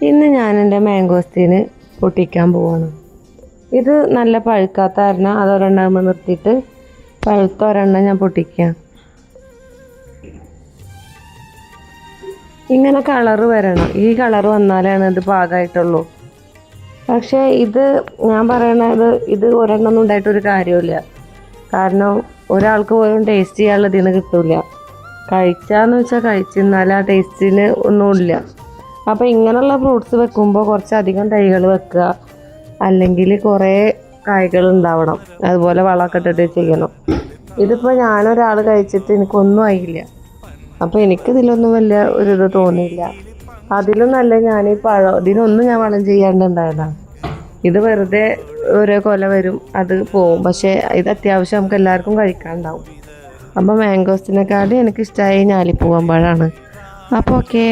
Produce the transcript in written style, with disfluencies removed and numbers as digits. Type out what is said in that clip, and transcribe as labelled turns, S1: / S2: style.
S1: ഇന്ന് ഞാൻ എൻ്റെ മാങ്കോസ്റ്റീന് പൊട്ടിക്കാൻ പോവാണ്. ഇത് നല്ല പഴുക്കാത്ത കാരണം അതൊരെണ്ണം നിർത്തിയിട്ട് പഴുത്ത ഒരെണ്ണം ഞാൻ പൊട്ടിക്കാം. ഇങ്ങനെ കളറ് വരണം, ഈ കളറ് വന്നാലാണ് ഇത് പാകമായിട്ടുള്ളൂ. പക്ഷേ ഇത് ഞാൻ പറയണത് ഇത് ഒരെണ്ണം ഉണ്ടായിട്ടൊരു കാര്യമില്ല. കാരണം ഒരാൾക്ക് പോലും ടേസ്റ്റ് ചെയ്യാനുള്ള ഇതിന് കിട്ടില്ല. കഴിച്ചാന്ന് വെച്ചാൽ കഴിച്ചെന്നാൽ ആ ടേസ്റ്റിന് ഒന്നുമില്ല. അപ്പോൾ ഇങ്ങനെയുള്ള ഫ്രൂട്ട്സ് വെക്കുമ്പോൾ കുറച്ചധികം തൈകൾ വെക്കുക, അല്ലെങ്കിൽ കുറേ കായ്കൾ ഉണ്ടാവണം. അതുപോലെ വളമൊക്കെ ഇട്ടിട്ട് ചെയ്യണം. ഇതിപ്പോൾ ഞാനൊരാൾ കഴിച്ചിട്ട് എനിക്കൊന്നും ആയില്ല. അപ്പോൾ എനിക്കിതിലൊന്നും വലിയ ഒരിത് തോന്നിയില്ല. അതിലും നല്ല ഞാൻ ഈ ഇതിനൊന്നും ഞാൻ വളം ചെയ്യാണ്ടുണ്ടായതാണ്. ഇത് വെറുതെ ഓരോ കൊല വരും, അത് പോവും. പക്ഷേ ഇത് അത്യാവശ്യം നമുക്ക് എല്ലാവർക്കും കഴിക്കാനുണ്ടാവും. അപ്പോൾ മാങ്കോസ്റ്റിനെക്കാളും എനിക്കിഷ്ടമായി ഞാലിപ്പൂവൻ പഴമാണ്. അപ്പോൾ ഓക്കേ.